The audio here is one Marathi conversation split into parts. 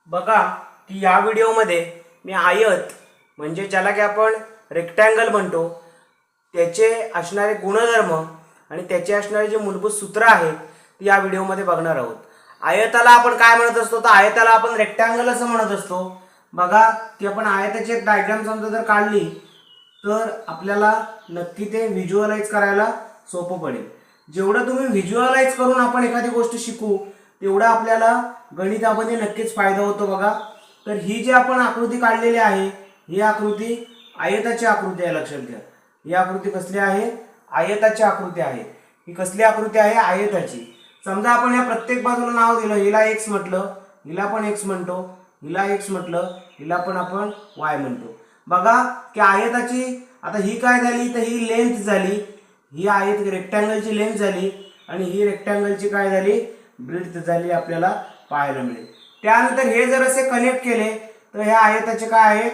बघा की या व्हिडिओमध्ये मी आयत म्हणजे ज्याला की आपण रेक्टँगल म्हणतो त्याचे असणारे गुणधर्म आणि त्याचे असणारे जे मूलभूत सूत्र आहेत ती या व्हिडिओमध्ये बघणार आहोत. आयताला आपण काय म्हणत असतो तर आयताला आपण रेक्टँगल असं म्हणत असतो. बघा की आपण आयताची एक डायग्राम समजा जर काढली तर आपल्याला नक्की ते व्हिज्युअलाइज करायला सोपं पडेल. जेवढं तुम्ही व्हिज्युअलाइज करून आपण एखादी गोष्ट शिकू तेवढा आपल्याला गणितामध्ये नक्कीच फायदा होतो. बघा तर ही जी आपण आकृती काढलेली आहे ही आकृती आयताची आकृती आहे. लक्षात घ्या ही आकृती कसली आहे? आयताची आकृती आहे. ही कसली आकृती आहे? आयताची. समजा आपण या प्रत्येक बाजूला नाव दिलं, हिला एक्स म्हटलं, हिला पण एक्स म्हणतो, हिला एक्स म्हटलं, हिला पण आपण वाय म्हणतो. बघा की आयताची आता ही काय झाली तर ही लेंथ झाली, ही आयत रेक्टँगलची लेंथ झाली आणि ही रेक्टँगलची काय झाली? ब्रेड्थ झाली. आपल्याला पाहायला मिळेल. त्यानंतर हे जर असे कनेक्ट केले तर ह्या आयताचे काय आहेत?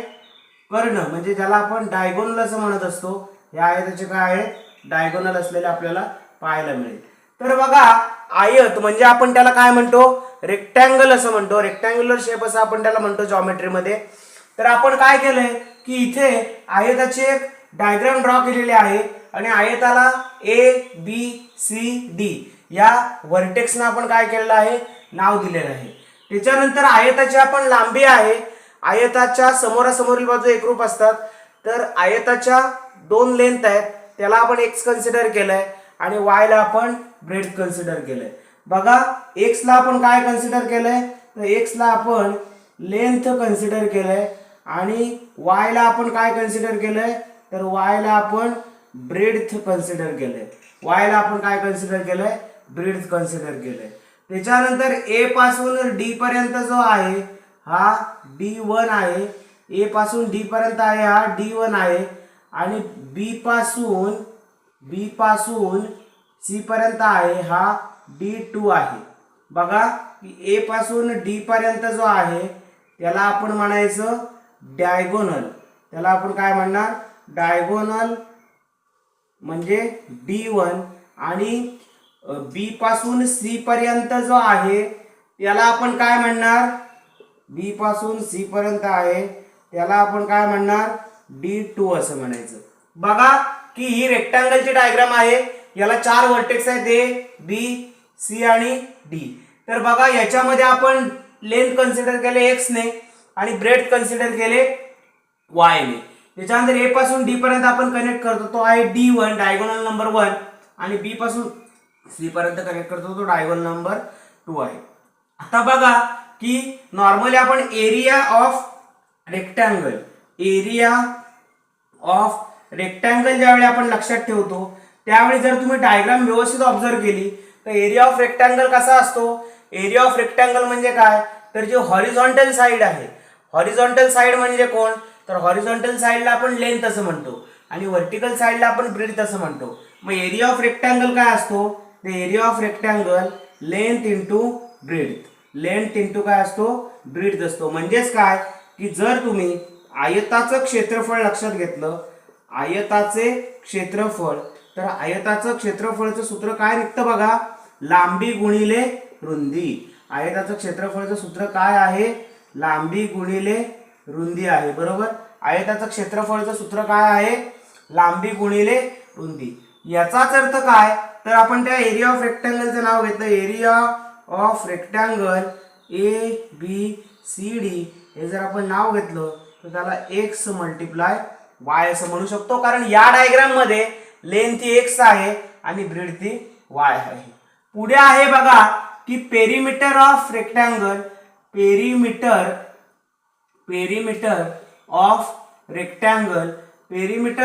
कर्ण म्हणजे ज्याला आपण डायगोनल असं म्हणत असतो. ह्या आयताचे काय आहेत? डायगोनल असलेले आपल्याला पाहायला मिळेल. तर बघा आयत म्हणजे आपण त्याला काय म्हणतो? रेक्टँगल असं म्हणतो. रेक्टँग्युलर शेप असं आपण त्याला म्हणतो जॉमेट्रीमध्ये. तर आपण काय केलंय की इथे आयताची एक डायग्राम ड्रॉ केलेली आहे आणि आयताला ए बी सी डी या व्हर्टेक्सना आपण काय केलेलं आहे? नाव दिलेलं आहे. त्याच्यानंतर आयताची आपण लांबी आहे. आयताच्या समोरासमोरील बाजू एकरूप असतात. तर आयताच्या दोन लेंथ आहेत त्याला आपण एक्स कन्सिडर केलंय आणि वाय ला आपण ब्रेड्थ कन्सिडर केलंय. बघा एक्स ला आपण काय कन्सिडर केलंय तर एक्स ला आपण लेंथ कन्सिडर केलंय आणि वाय ला आपण काय कन्सिडर केलंय तर वाय ला आपण ब्रेड्थ कन्सिडर केलंय. वाय ला आपण काय कन्सिडर केलंय? ब्रेड्थ कन्सिडर केलंय. त्याच्यानंतर ए पासून डी पर्यंत जो आहे हा D1 आहे. ए पासून डी पर्यंत आहे हा D1 आहे आणि बी पासून सी पर्यंत आहे हा D2 आहे. बघा की ए पासून डी पर्यंत जो आहे त्याला आपण म्हणायचं डायगोनल. त्याला आपण काय म्हणणार? डायगोनल म्हणजे D1 आणि बी पासून सी पर्यंत जो आहे त्याला आपण काय म्हणणार? बी पासून सी पर्यंत आहे त्याला आपण काय म्हणणार? D2 असं म्हणायचं. बघा की ही रेक्टँगलची डायग्राम आहे. याला चार व्हर्टेक्स आहेत ए बी सी आणि डी. तर बघा याच्यामध्ये आपण लेंथ कन्सिडर केले एक्स ने आणि ब्रेड्थ कन्सिडर केले वाय ने. त्याच्यानंतर ए पासून डी पर्यंत आपण कनेक्ट करतो तो आहे D1 डायगोनल नंबर 1 आणि बी पासून सी पर्यंत कनेक्ट करतो तो डायगोनल नंबर 2 आहे. आता बघा की नॉर्मली आपण एरिया ऑफ रेक्टँगल ज्यावेळी आपण लक्षात ठेवतो त्यावेळी जर तुम्ही डायग्राम व्यवस्थित ऑब्झर्व केली तर एरिया ऑफ रेक्टँगल कसा असतो? एरिया ऑफ रेक्टँगल म्हणजे काय तर जे हॉरिझॉन्टल साइड आहे. हॉरिझॉन्टल साइड म्हणजे कोण तर हॉरिझॉन्टल साइडला आपण लेंथ असं म्हणतो आणि व्हर्टिकल साइडला आपण ब्रेड्थ असं म्हणतो. मग एरिया ऑफ रेक्टँगल काय असतो? तर area of rectangle length into breadth. Length into काय असतो? ब्रेड्थ असतो. म्हणजेच काय की जर तुम्ही आयताचं क्षेत्रफळ लक्षात घेतलं, आयताचे क्षेत्रफळ, तर आयताचं क्षेत्रफळचं सूत्र काय निघतं बघा? लांबी गुणिले रुंदी. आयताचं क्षेत्रफळचं सूत्र काय आहे? लांबी गुणिले रुंदी आहे. बरोबर. आयताचं क्षेत्रफळचं सूत्र काय आहे? लांबी गुणिले रुंदी. याचाच अर्थ काय तर आपण त्या एरिया ऑफ रेक्टँगलचं नाव घेतलं. Area of rectangle A B C D हे जर आपण नाव घेतलं तर त्याला एक्स मल्टिप्लाय वाय असं म्हणू शकतो. कारण या डायग्राम मध्ये लेंथ ही एक्स आहे आणि ब्रेड्थ ही वाय आहे. पुढे आहे बघा की perimeter of rectangle. Perimeter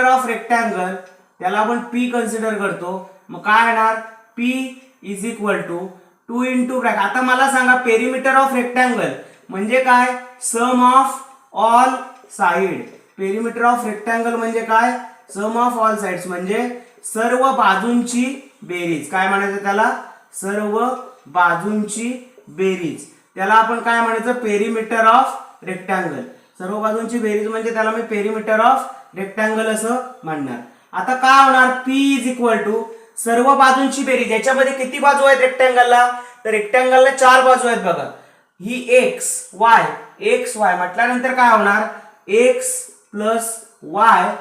of rectangle त्याला आपण पी कन्सिडर करतो. मग काय येणार? P is equal to 2 into bracket. आता मला सांगा पेरिमीटर ऑफ रेक्टँगल म्हणजे काय? Sum of all side. Perimeter of rectangle म्हणजे काय? सम ऑफ ऑल साइड्स म्हणजे सर्व बाजूंची बेरीज. काय म्हणायचं त्याला? सर्व बाजूंची बेरीज. त्याला आपण काय म्हणायचं? Perimeter of rectangle. सर्व बाजूंची बेरीज म्हणजे त्याला मी पेरिमीटर ऑफ रेक्टँगल असं म्हणणार. आता काय होणार? P is equal to serve बाजूंची बेरीज. याच्यामध्ये किती बाजू आहेत रेक्टँगलला तर रेक्टँगलला 4 बाजू आहेत. बघा ही एक्स वाय म्हटल्यानंतर काय होणार एक्स प्लस वाय.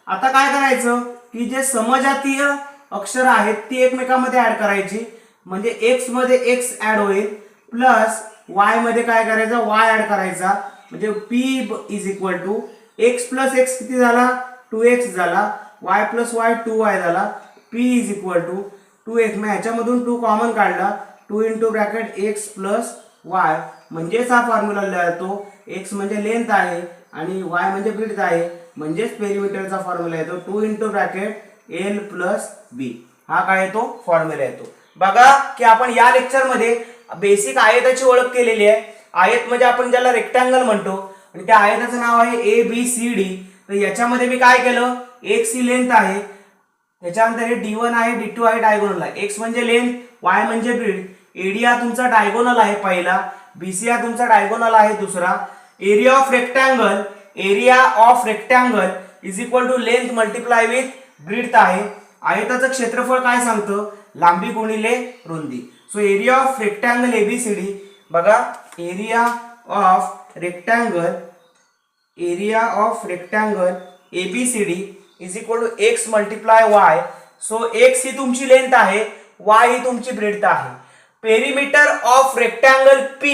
आता काय करायचं की जे समजातीय अक्षर आहेत ती एकमेकांमध्ये ऍड करायची, म्हणजे एक्स मध्ये एक्स ऍड होईल प्लस वाय मध्ये काय करायचं वाय ऍड करायचा, म्हणजे p is equal to x plus x किती झाला 2x झाला, y प्लस वाय 2y झाला, p is equal to 2x. मग ह्याच्यामधून 2 कॉमन काढला 2 into bracket x plus Y, म्हणजेच हा फॉर्म्युला लिहितो. एक्स म्हणजे लेंथ आहे आणि वाय म्हणजे ब्रीथ आहे, म्हणजेच पेरिमीटरचा फॉर्म्युला येतो 2 इंटू ब्रॅकेट एल प्लस बी. हा काय येतो फॉर्म्युला येतो. बघा की आपण या लेक्चर मध्ये बेसिक आयताची ओळख केलेली आहे. आयत म्हणजे आपण ज्याला रेक्टँगल म्हणतो आणि त्या आयताचं नाव आहे ABCD. तर याच्यामध्ये मी काय केलं, एक्स ही लेंथ आहे, त्याच्यानंतर हे D1 आहे D2 आहे डायगोनल आहे. एक्स म्हणजे लेंथ, वाय म्हणजे ब्रीथ, एडी हा तुमचा डायगोनल आहे पहिला, BC हा तुमचा डायगोनल आहे दुसरा. Area of rectangle is equal to length multiply with breadth आहे. आयताचं क्षेत्रफळ काय सांगतं लांबी गुणिले रुंदी. So area of rectangle ABCD, बघा area of rectangle ABCD is equal to X multiply Y. So X ही तुमची लेंथ आहे, वाय ही तुमची ब्रेड्थ आहे. पेरिमीटर ऑफ रेक्टँगल P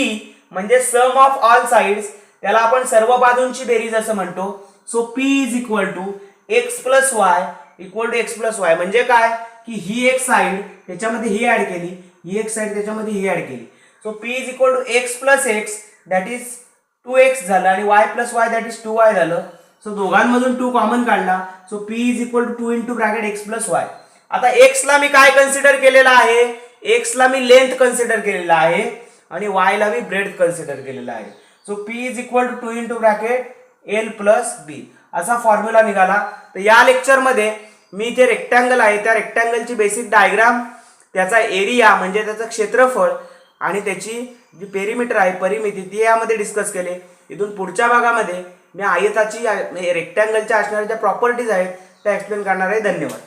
म्हणजे सम ऑफ ऑल साइड्स, त्याला आपण सर्व बाजूंची बेरीज असं म्हणतो. So P is equal to x plus y equal to x plus y. म्हणजे काय की ही एक साइड त्याच्यामध्ये ही ऍड केली, ही एक साइड त्याच्यामध्ये ही ऍड केली. So P is equal to x plus x that is 2x झालं आणि y plus y that is 2y झालं. सो दोघांमधून 2 कॉमन काढला. So P is equal to 2 into bracket x plus y. आता x ला मी काय कन्सिडर केलेला आहे, x ला मी लेंथ कन्सिडर केलेला आहे आणि y ला मी ब्रेड्थ कन्सिडर केलेला आहे. So P is equal to 2 into bracket L plus B असा फॉर्म्युला निघाला. तर या लेक्चर मध्ये मी जे रेक्टँगल आहे त्या रेक्टँगलची बेसिक डायग्राम, त्याचा एरिया म्हणजे त्याचं क्षेत्रफळ आणि त्याची जी पेरिमीटर आहे परिमिती ती यामध्ये डिस्कस केले. इथून पुढच्या भागामध्ये मी आयताची रेक्टँगलच्या असणाऱ्या ज्या प्रॉपर्टीज आहेत त्या एक्सप्लेन करणार आहे. धन्यवाद.